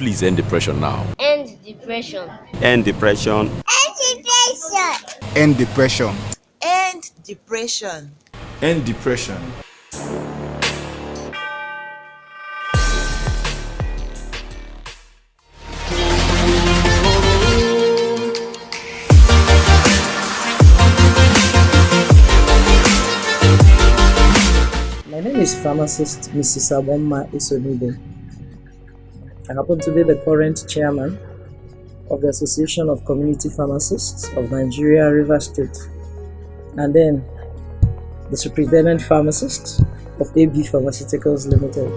Please end depression now. End depression. End depression. End depression. End depression. End depression. My name is Pharmacist Mrs. Agbomma Esom-Ibe. I happen to be the current chairman of the Association of Community Pharmacists of Nigeria, Rivers State, and then the superintendent pharmacist of AB Pharmaceuticals Limited.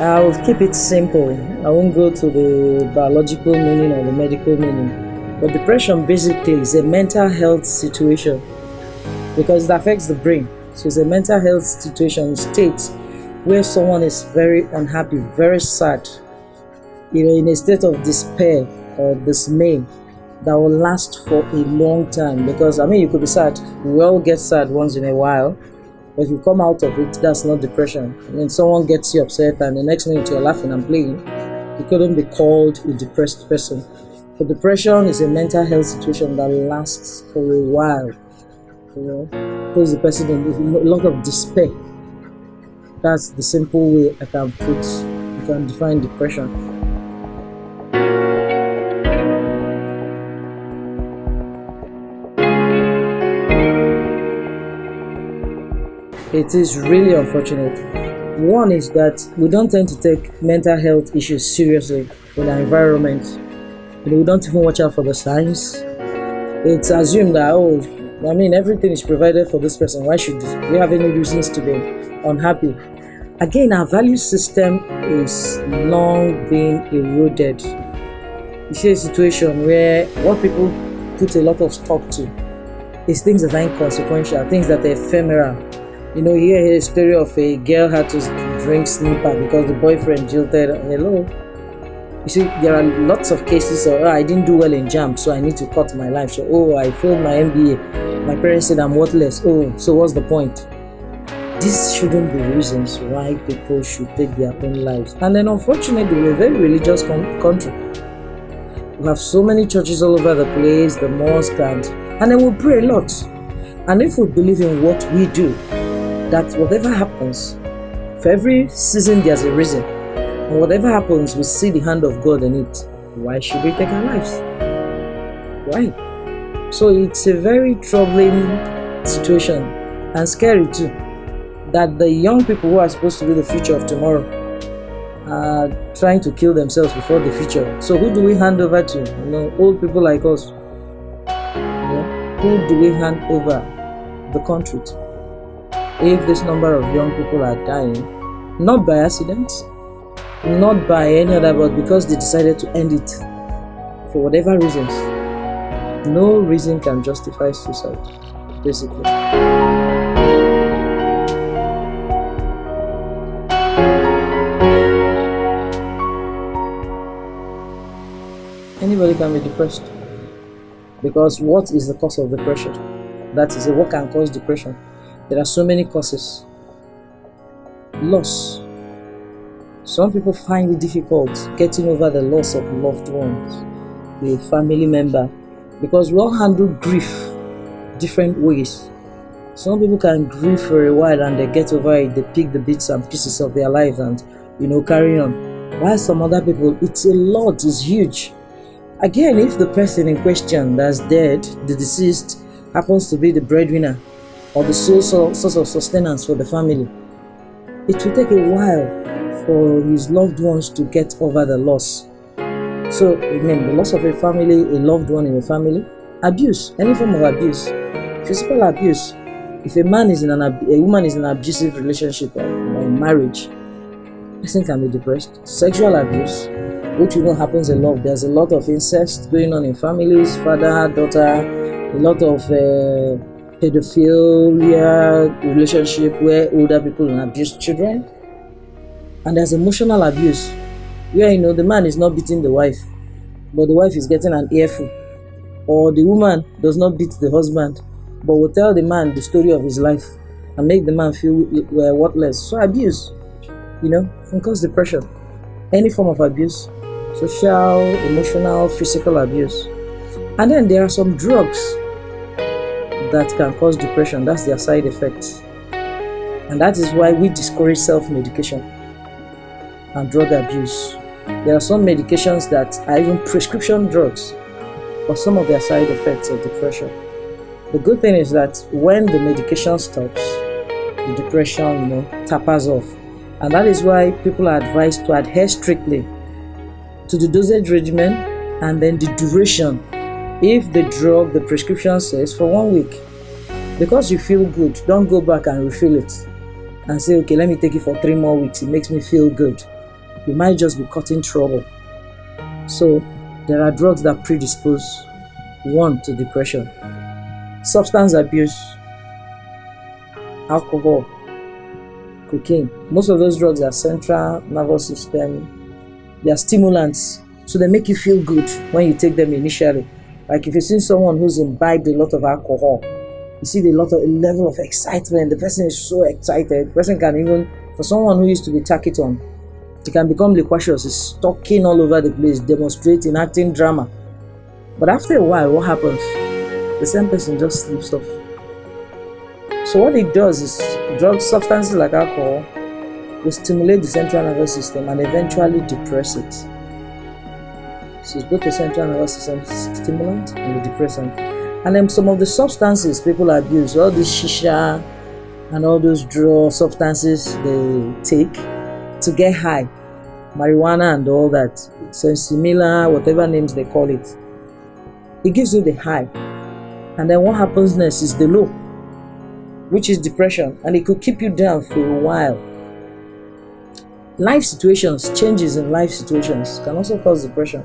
I'll keep it simple. I won't go to the biological meaning or the medical meaning. But depression basically is a mental health situation because it affects the brain. So it's a mental health situation, state where someone is very unhappy, very sad, in a state of despair or dismay that will last for a long time. Because you could be sad. We all get sad once in a while. But if you come out of it, that's not depression. Someone gets you upset and the next minute you're laughing and playing, you couldn't be called a depressed person. But depression is a mental health situation that lasts for a while. Puts the person in a lot of despair. That's the simple way I can define depression. It is really unfortunate. One is that we don't tend to take mental health issues seriously in our environment. We don't even watch out for the signs. It's assumed that, everything is provided for this person. Why should we have any reasons to be unhappy? Again, our value system is long being eroded. You see a situation where what people put a lot of stock to is things that are inconsequential, things that are ephemeral. You hear a story of a girl had to drink sniffer because the boyfriend jilted her. Hello? You see, there are lots of cases of, I didn't do well in JAMB, so I need to cut my life. So, I failed my MBA. My parents said I'm worthless. So what's the point? These shouldn't be reasons why people should take their own lives. And then unfortunately, we're a very religious country. We have so many churches all over the place, the mosque, and then we pray a lot. And if we believe in what we do, that whatever happens, for every season there's a reason. And whatever happens, we see the hand of God in it. Why should we take our lives? Why? So it's a very troubling situation and scary too, that the young people who are supposed to be the future of tomorrow are trying to kill themselves before the future. So who do we hand over to? Old people like us. Who do we hand over the country to? If this number of young people are dying, not by accident, not by any other, but because they decided to end it for whatever reasons. No reason can justify suicide, basically. Anybody can be depressed. Because what is the cause of depression? That is, what can cause depression? There are so many causes. Loss. Some people find it difficult getting over the loss of loved ones, a family member, because we all handle grief different ways. Some people can grieve for a while and they get over it, they pick the bits and pieces of their lives and, carry on. While some other people, it's a lot, it's huge. Again, if the person in question that's dead, the deceased, happens to be the breadwinner or the sole source of sustenance for the family, it will take a while for his loved ones to get over the loss. So, again, the loss of a family, a loved one in a family, abuse, any form of abuse, physical abuse. If a woman is in an abusive relationship or in marriage, person can be depressed. Sexual abuse, which happens a lot. There's a lot of incest going on in families, father, daughter, a lot of pedophilia relationship where older people abuse children. And there's emotional abuse, where the man is not beating the wife, but the wife is getting an earful, or the woman does not beat the husband, but will tell the man the story of his life and make the man feel worthless. So abuse, can cause depression. Any form of abuse, social, emotional, physical abuse. And then there are some drugs that can cause depression. That's their side effects. And that is why we discourage self-medication and drug abuse. There are some medications that are even prescription drugs for some of their side effects of depression. The good thing is that when the medication stops, the depression, tapers off. And that is why people are advised to adhere strictly to the dosage regimen and then the duration. If the prescription says for 1 week, because you feel good, don't go back and refill it and say, okay, let me take it for 3 more weeks. It makes me feel good. You might just be caught trouble. So there are drugs that predispose one to depression. Substance abuse, alcohol, cocaine. Most of those drugs are central nervous system. They are stimulants, so they make you feel good when you take them initially. Like if you see someone who's imbibed a lot of alcohol, you see a level of excitement. The person is so excited. The person can even, for someone who used to be taciturn, he can become loquacious. He's talking all over the place, demonstrating, acting drama. But after a while, what happens? The same person just slips off. So what it does is, substances like alcohol will stimulate the central nervous system and eventually depress it. So it's both the central nervous system stimulant and the depressant. And then some of the substances people abuse, all this shisha and all those drug substances they take to get high, marijuana and all that, similar, whatever names they call it, it gives you the high. And then what happens next is the low, which is depression, and it could keep you down for a while. Life situations, changes in life situations can also cause depression.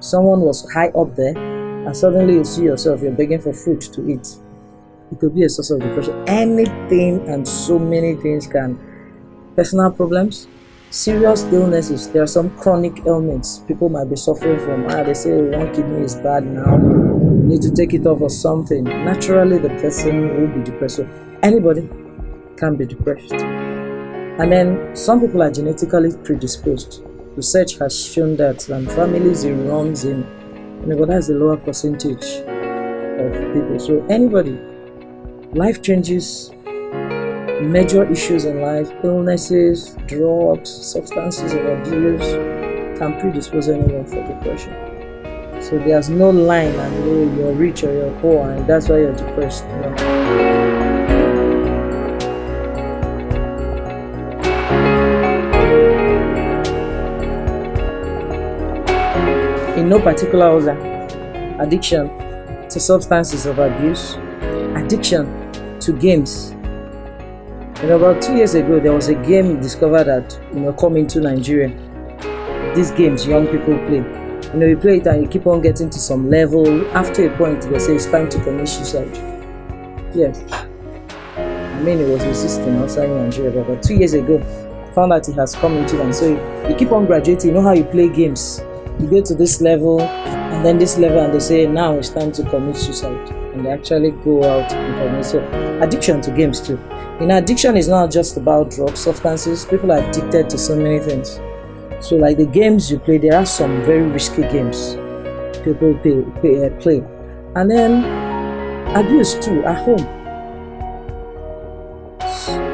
Someone was high up there, and suddenly you see yourself, you're begging for food to eat. It could be a source of depression. Anything and so many things can. Personal problems, serious illnesses. There are some chronic ailments people might be suffering from. They say one kidney is bad now, you need to take it off or something. Naturally, the person will be depressed. So anybody can be depressed. And then some people are genetically predisposed. Research has shown that families it runs in, but that's a lower percentage of people. So anybody, life changes, major issues in life, illnesses, drugs, substances of abuse can predispose anyone for depression. So there's no line and you're rich or you're poor and that's why you're depressed. In no particular order, addiction to substances of abuse, addiction to games. About 2 years ago, there was a game discovered that coming to Nigeria. These games young people play. You play it and you keep on getting to some level. After a point, they say it's time to commit suicide. Yes, it was resisting outside Nigeria, but about 2 years ago, found out it has come into them. So you keep on graduating. You know how you play games. You go to this level and then this level, and they say now it's time to commit suicide, and they actually go out and commit. So addiction to games too. Addiction is not just about drugs, substances. People are addicted to so many things. So like the games you play, there are some very risky games people play. And then abuse too at home.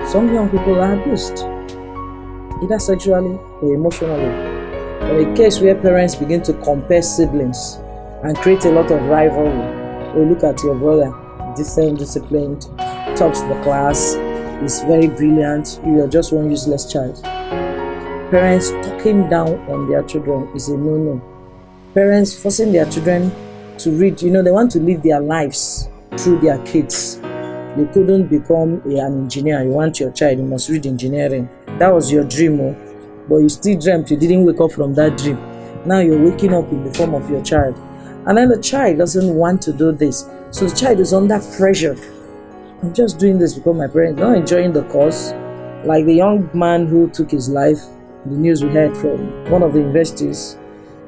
Some young people are abused, either sexually or emotionally. Or a case where parents begin to compare siblings and create a lot of rivalry. Oh, look at your brother, decent, disciplined, tops the class, is very brilliant, you are just one useless child. Parents talking down on their children is a no-no. Parents forcing their children to read, they want to live their lives through their kids. You couldn't become an engineer, you want your child, you must read engineering. That was your dream, but you still dreamt, you didn't wake up from that dream. Now you're waking up in the form of your child. And then the child doesn't want to do this. So the child is under pressure. I'm just doing this because my parents are not enjoying the cause. Like the young man who took his life, the news we heard from one of the universities,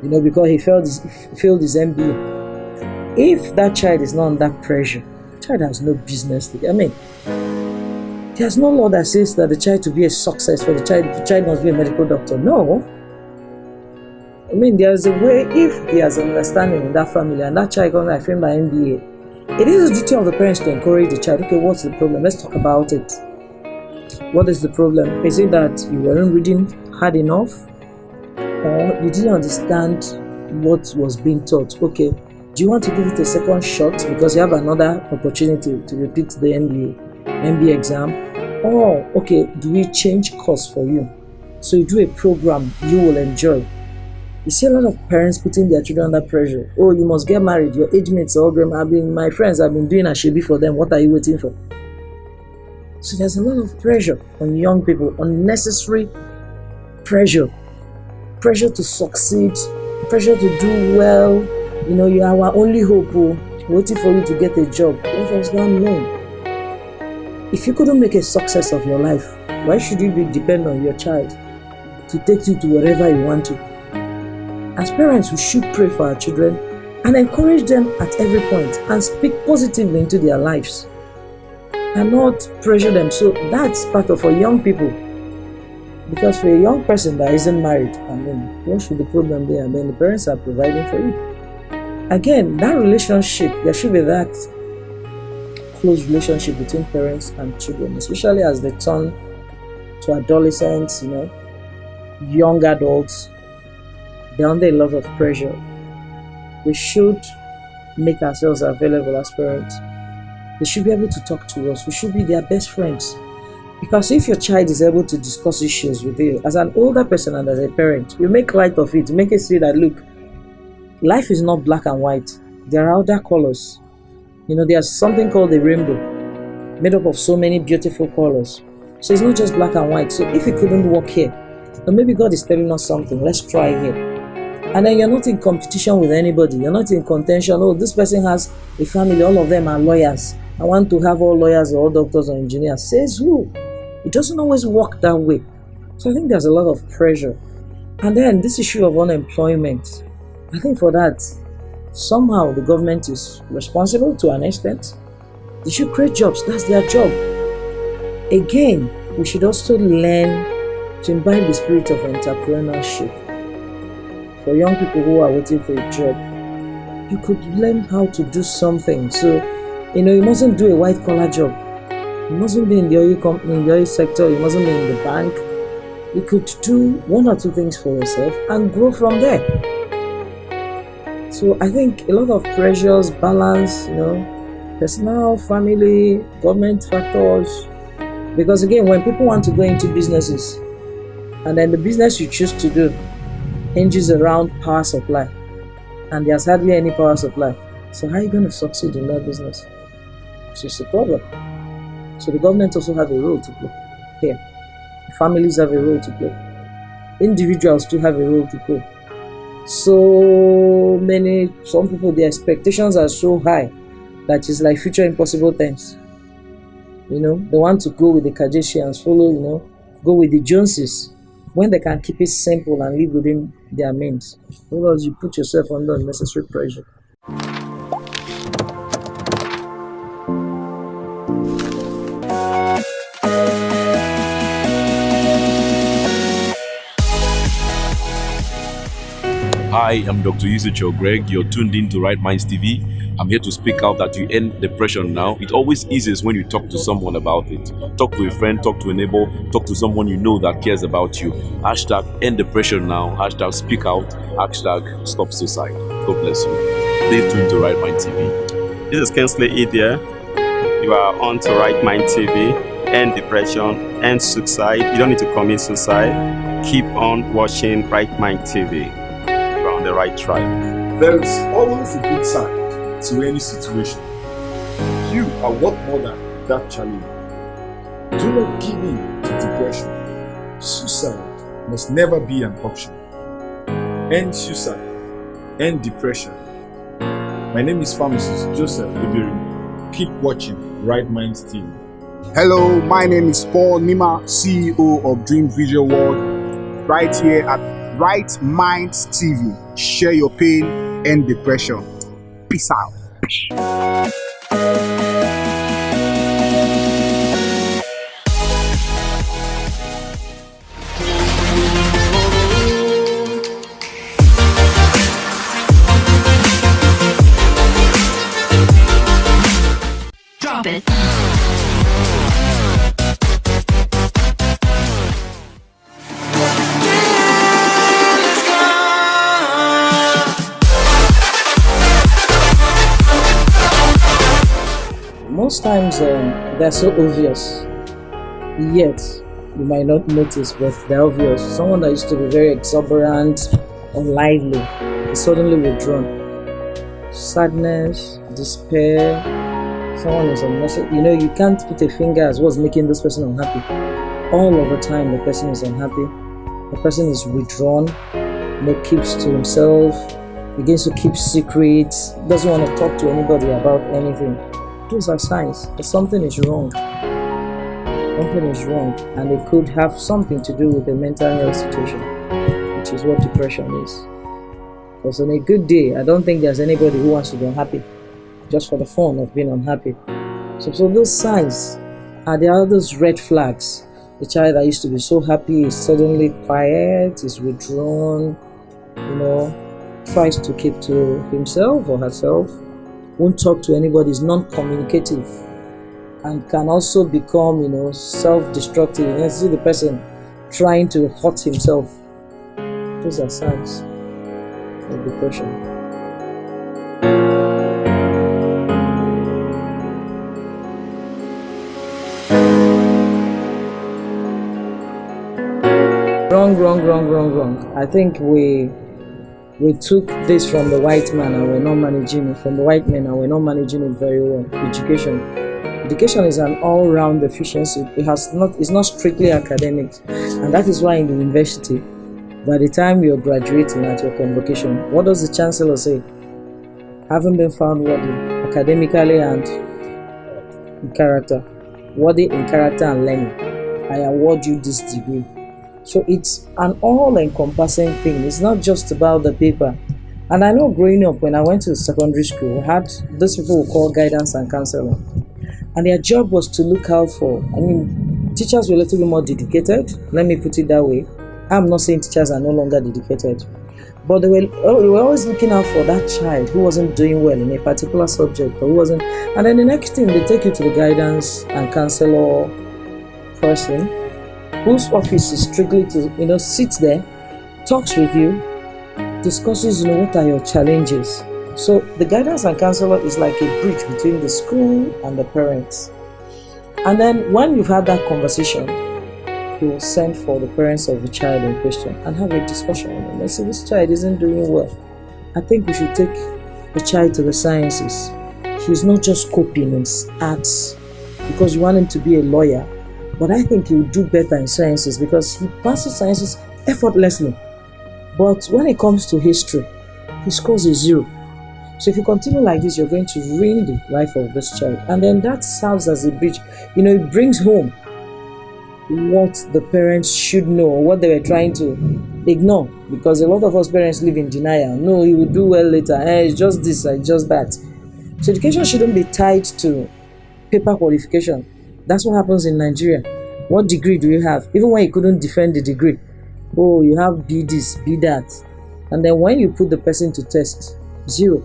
because he failed his MBA. If that child is not under pressure, The child has no business. I mean, there's no law that says that the child to be a success for the child must be a medical doctor. No. I mean, there's a way, if there's an understanding in that family and that child comes, I feel my MBA, it is the duty of the parents to encourage the child. Okay, what's the problem? Let's talk about it. What is the problem? Is it that you weren't reading hard enough? Or you didn't understand what was being taught? Okay, do you want to give it a second shot because you have another opportunity to repeat the MBA exam? Or, okay, do we change course for you? So you do a program you will enjoy. You see a lot of parents putting their children under pressure. Oh, you must get married. Your age mates are all grown. My friends have been doing a shebi for them. What are you waiting for? So there's a lot of pressure on young people, unnecessary pressure. Pressure to succeed, pressure to do well. You know, you are our only hope, waiting for you to get a job. What does that mean? If you couldn't make a success of your life, why should you be dependent on your child to take you to wherever you want to? As parents, we should pray for our children and encourage them at every point and speak positively into their lives and not pressure them. So that's part of our young people. Because for a young person that isn't married, I mean, what should the problem be? And then the parents are providing for you. Again, that relationship, there should be that close relationship between parents and children, especially as they turn to adolescents, you know, young adults. They're under a lot of pressure. We should make ourselves available as parents. They should be able to talk to us. We should be their best friends. Because if your child is able to discuss issues with you, as an older person and as a parent, you make light of it. You make it see that, look, life is not black and white. There are other colors. You know, there's something called the rainbow, made up of so many beautiful colors. So it's not just black and white. So if it couldn't work here, then maybe God is telling us something. Let's try here. And then you're not in competition with anybody. You're not in contention. Oh, this person has a family. All of them are lawyers. I want to have all lawyers or all doctors or engineers. Says who? It doesn't always work that way. So I think there's a lot of pressure. And then this issue of unemployment. I think for that, somehow the government is responsible to an extent. They should create jobs. That's their job. Again, we should also learn to imbibe the spirit of entrepreneurship. For young people who are waiting for a job, you could learn how to do something. So, you know, you mustn't do a white collar job. You mustn't be in the oil company, in the oil sector. You mustn't be in the bank. You could do one or two things for yourself and grow from there. So I think a lot of pressures, balance, you know, personal, family, government factors. Because again, when people want to go into businesses, and then the business you choose to do hinges around power supply, and there's hardly any power supply. So how are you going to succeed in that business? So it's a problem. So the government also have a role to play here. Families have a role to play. Individuals too have a role to play. Some people, their expectations are so high that it's like future impossible things. You know, they want to go with the Kardashians, go with the Joneses, when they can keep it simple and live within their means. Otherwise, you put yourself under unnecessary pressure. Hi, I'm Dr. Yusucho Greg. You're tuned in to Right Minds TV. I'm here to speak out that you end depression now. It always eases when you talk to someone about it. Talk to a friend, talk to a neighbor, talk to someone you know that cares about you. Hashtag end depression now. Hashtag speak out. Hashtag stop suicide. God bless you. Stay tuned to Right Mind TV. This is Kingsley Idia. You are on to Right Mind TV. End depression, end suicide. You don't need to commit suicide. Keep on watching Right Mind TV. You're on the right track. There is always a good side to any situation. You are what more than that challenge. Do not give in to depression. Suicide must never be an option. End suicide. End depression. My name is Pharmacist Joseph Ibiri. Keep watching Right Minds TV. Hello, my name is Paul Nima, CEO of Dream Visual World, right here at Right Minds TV. Share your pain and depression. Peace out. Esom-Ibe. Most times they're so obvious, yet you might not notice, but they're obvious. Someone that used to be very exuberant or lively is suddenly withdrawn. Sadness, despair, someone is unnecessary. You can't put a finger as what's making this person unhappy. All of the time the person is unhappy, the person is withdrawn, keeps to himself, begins to keep secrets, doesn't want to talk to anybody about anything. Those are signs that something is wrong. Something is wrong, and it could have something to do with the mental health situation, which is what depression is. Because on a good day, I don't think there's anybody who wants to be unhappy just for the fun of being unhappy. So those signs there are those red flags. The child that used to be so happy is suddenly quiet, is withdrawn, tries to keep to himself or herself, won't talk to anybody, is non-communicative, and can also become, self-destructive. You see the person trying to hurt himself. Those are signs of depression. Wrong. I think we took this from the white man and we're not managing it, from the white men, and we're not managing it very well. Education is an all-round deficiency. It's not strictly academic, and that is why in the university, by the time you're graduating at your convocation, what does the chancellor say? Having been found worthy academically and in character, worthy in character and learning, I award you this degree. So it's an all-encompassing thing. It's not just about the paper. And I know growing up, when I went to secondary school, I had those people who call guidance and counseling. And their job was to look out for, teachers were a little bit more dedicated. Let me put it that way. I'm not saying teachers are no longer dedicated. But they were always looking out for that child who wasn't doing well in a particular subject, or who wasn't. And then the next thing, they take you to the guidance and counselor person, whose office is strictly to, sit there, talks with you, discusses, what are your challenges. So the guidance and counselor is like a bridge between the school and the parents. And then when you've had that conversation, you will send for the parents of the child in question and have a discussion with them. They say, this child isn't doing well. I think we should take the child to the sciences. He's not just coping in arts because you want him to be a lawyer. But I think he will do better in sciences because he passes sciences effortlessly. But when it comes to history, he scores a 0. So if you continue like this, you're going to ruin the life of this child. And then that serves as a bridge. It brings home what the parents should know, or what they were trying to ignore. Because a lot of us parents live in denial. No, he will do well later. It's just this, it's just that. So education shouldn't be tied to paper qualification. That's what happens in Nigeria. What degree do you have? Even when you couldn't defend the degree. Oh, you have B this, B that. And then when you put the person to test, 0.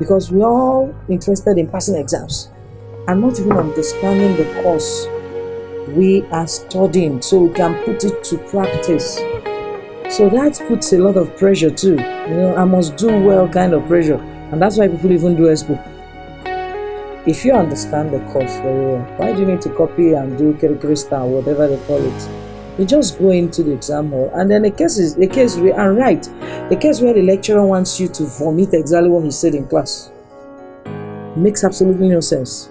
Because we're all interested in passing exams and not even understanding the course we are studying so we can put it to practice. So that puts a lot of pressure too. I must do well kind of pressure. And that's why people even do expo. If you understand the course very well, why do you need to copy and do Krista or whatever they call it? You just go into the exam hall, and then the case where the lecturer wants you to vomit exactly what he said in class. Makes absolutely no sense.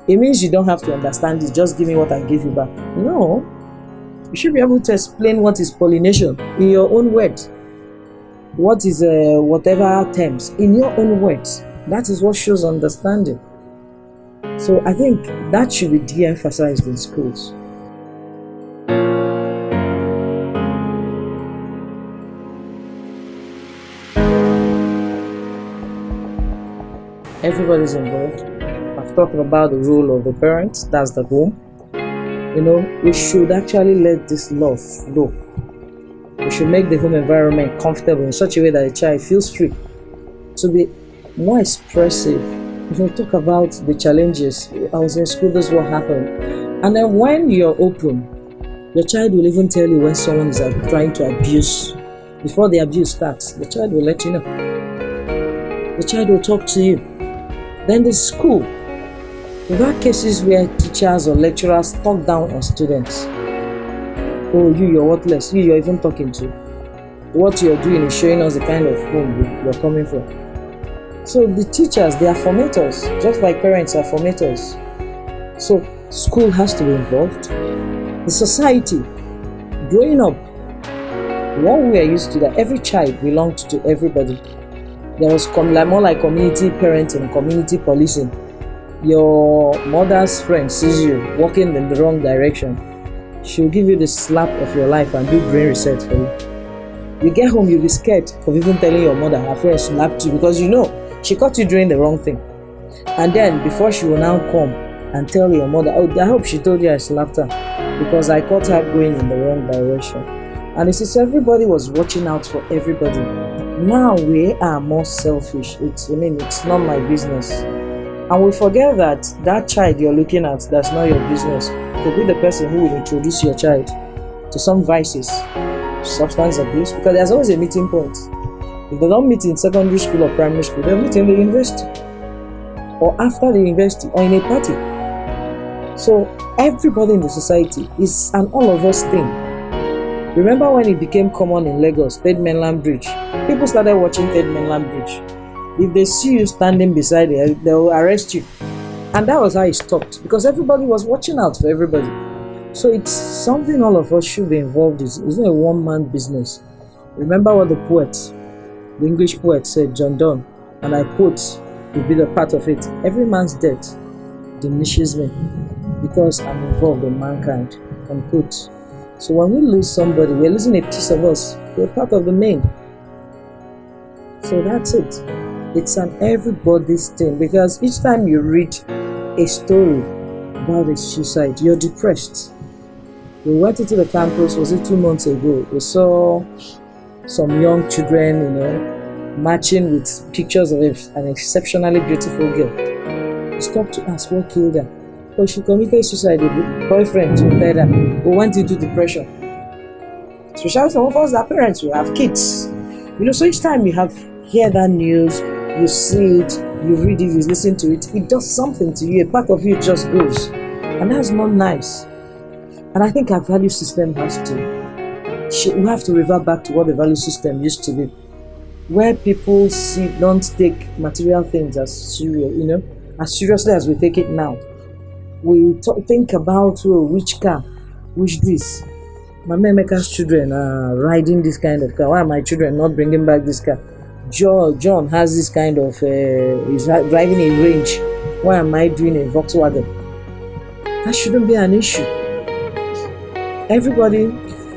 It means you don't have to understand it, just give me what I give you back. No. You should be able to explain what is pollination in your own words. What is whatever terms in your own words. That is what shows understanding. So I think that should be de-emphasized in schools. Everybody's involved. I've talked about the role of the parents, that's the home. We should actually let this love flow. We should make the home environment comfortable in such a way that the child feels free to be more expressive If you talk about the challenges, I was in school, this is what happened. And then when you're open, your child will even tell you when someone is trying to abuse. Before the abuse starts, the child will let you know. The child will talk to you. Then the school. We've had cases where teachers or lecturers talk down on students. Oh, you're worthless. You're even talking to. What you're doing is showing us the kind of home you're coming from. So the teachers, they are formators, just like parents are formators. So school has to be involved. The society, growing up, what we are used to that every child belonged to everybody. There was more like community parenting, community policing. Your mother's friend sees you walking in the wrong direction, she'll give you the slap of your life and do brain reset for you. You get home, you'll be scared of even telling your mother her friend slapped you because you know she caught you doing the wrong thing. And then before she will now come and tell your mother, oh, I hope she told you I slapped her because I caught her going in the wrong direction. And it is everybody was watching out for everybody. Now we are more selfish. It's not my business. And we forget that that child you're looking at, that's not your business, could be the person who will introduce your child to some vices, substance abuse, because there's always a meeting point. If they don't meet in secondary school or primary school, they'll meet in the university or after the university or in a party. So everybody in the society is an all of us thing. Remember when it became common in Lagos, Third Mainland Bridge? People started watching Third Mainland Bridge. If they see you standing beside it, they'll arrest you. And that was how it stopped, because everybody was watching out for everybody. So it's something all of us should be involved in. It's not a one-man business. Remember what the the English poet said, John Donne, and I quote, will be the part of it. Every man's death diminishes me because I'm involved in mankind. Unquote. So when we lose somebody, we're losing a piece of us. We're part of the main. So that's it. It's an everybody's thing, because each time you read a story about a suicide, you're depressed. We went into the campus, was it 2 months ago? We saw some young children, marching with pictures of an exceptionally beautiful girl. We stopped to ask what killed her. But she committed suicide with a boyfriend who led her, who went into depression. Especially some of us, our parents, we have kids. So each time you hear that news, you see it, you read it, you listen to it, it does something to you. A part of you just goes. And that's not nice. And I think our value system has to. We have to revert back to what the value system used to be. Where people don't take material things as serious, as seriously as we take it now. We think about which car, which this. Mama Emeka's children are riding this kind of car. Why are my children not bringing back this car? John has this kind of, he's driving a Range. Why am I doing a Volkswagen? That shouldn't be an issue. Everybody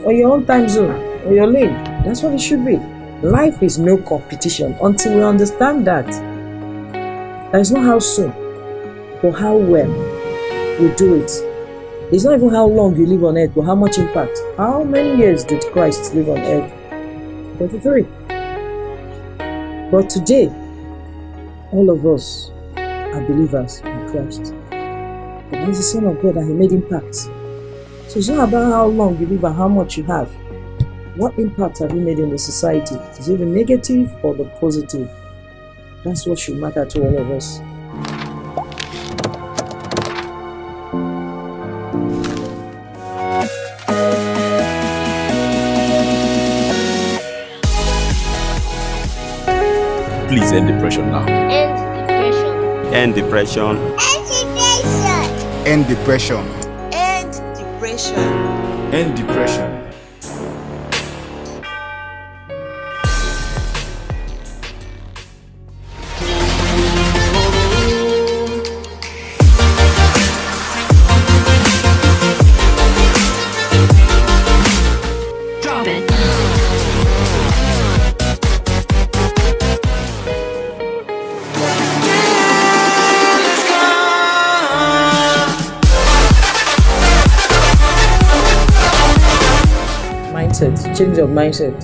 on your own time zone, on your lane. That's what it should be. Life is no competition until we understand that. That is not how soon, but how well we do it. It's not even how long you live on earth, but how much impact. How many years did Christ live on earth? 33. But today, all of us are believers in Christ. But that's the Son of God, and He made impact. So it's not about how long you live and how much you have. What impact have you made in the society? Is it the negative or the positive? That's what should matter to all of us. Please end depression now. End depression. End depression. End depression. End depression. Drop it. Mindset, change of mindset.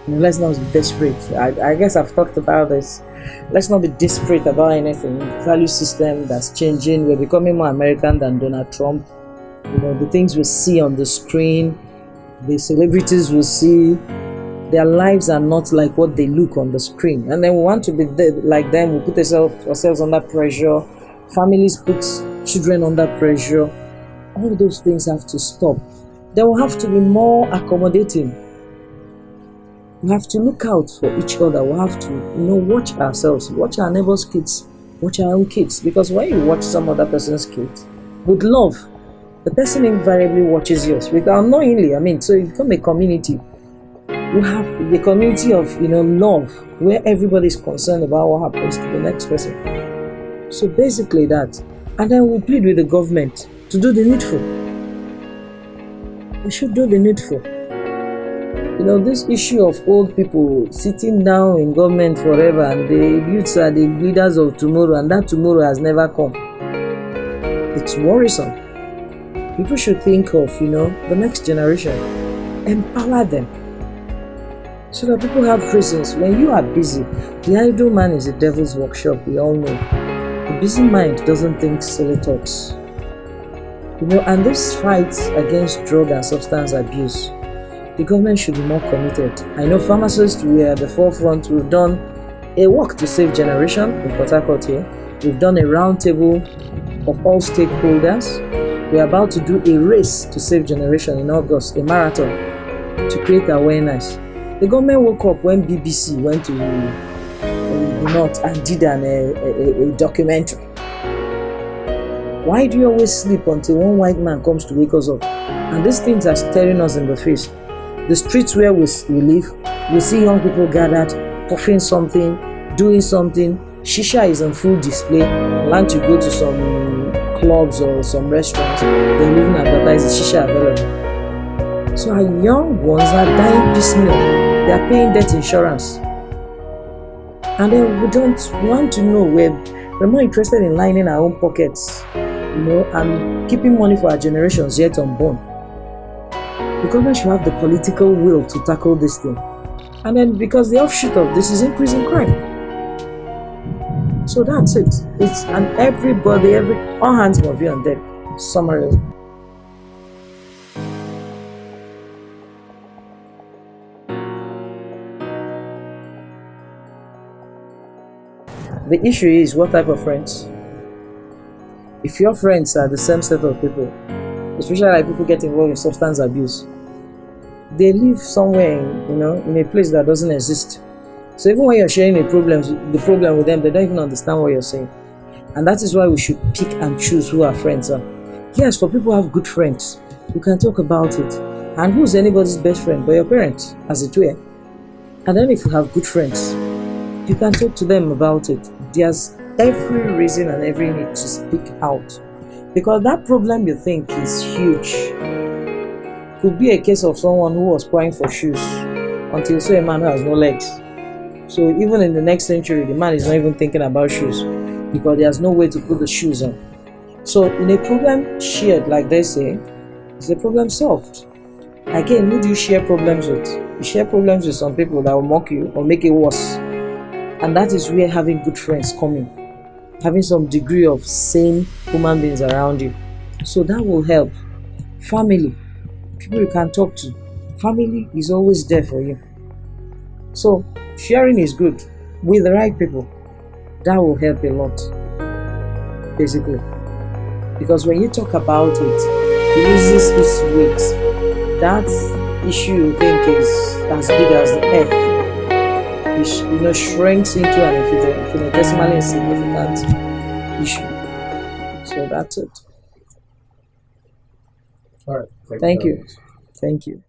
Let's not be desperate. I guess I've talked about this. Let's not be desperate about anything. Value system that's changing. We're becoming more American than Donald Trump. The things we see on the screen, the celebrities we see, their lives are not like what they look on the screen. And then we want to be like them. We put ourselves under pressure. Families put children under pressure. All those things have to stop. Then we have to be more accommodating. We have to look out for each other. We have to, watch ourselves, watch our neighbors' kids, watch our own kids. Because when you watch some other person's kids with love, the person invariably watches yours unknowingly. So you become a community. You have the community of, love, where everybody is concerned about what happens to the next person. So basically that. And then we plead with the government to do the needful. We should do the needful. This issue of old people sitting down in government forever and the youths are the leaders of tomorrow, and that tomorrow has never come. It's worrisome. People should think of, the next generation. Empower them. So that people have reasons. When you are busy, the idle man is a devil's workshop, we all know. The busy mind doesn't think silly thoughts. And this fight against drug and substance abuse, the government should be more committed. I know pharmacists, we are at the forefront. We've done a walk to save generation in Port Harcourt here. We've done a roundtable of all stakeholders. We're about to do a race to save generation in August, a marathon, to create awareness. The government woke up when BBC went to the north and did a documentary. Why do you always sleep until one white man comes to wake us up? And these things are staring us in the face. The streets where we live, we see young people gathered, puffing something, doing something. Shisha is on full display. Once you go to some clubs or some restaurants, they're even advertising shisha available. So our young ones are dying piecemeal. They are paying debt insurance. And then we don't want to know we're more interested in lining our own pockets, and keeping money for our generations yet unborn. The government should have the political will to tackle this thing. And then because the offshoot of this is increasing crime. So that's it. All hands must be on deck. Summary. The issue is what type of friends. If your friends are the same set of people, especially like people get involved in substance abuse, they live somewhere in a place that doesn't exist. So even when you're sharing the problem with them, they don't even understand what you're saying. And that is why we should pick and choose who our friends are. Yes, for people who have good friends, you can talk about it. And who's anybody's best friend but your parents, as it were? And then if you have good friends, you can talk to them about it. There's every reason and every need to speak out. Because that problem you think is huge could be a case of someone who was crying for shoes until you saw a man who has no legs. So even in the next century, the man is not even thinking about shoes because there's no way to put the shoes on. So in a problem shared, like they say, is a problem solved. Again, who do you share problems with? You share problems with some people that will mock you or make it worse. And that is where having good friends come in. Having some degree of sane human beings around you. So that will help. Family, people you can talk to. Family is always there for you. So sharing is good with the right people. That will help a lot, basically. Because when you talk about it, it loses its weight. That issue you think is as big as the earth. It shrinks into an infinitesimally insignificant issue. So that's it. All right. Thank you. Thank you.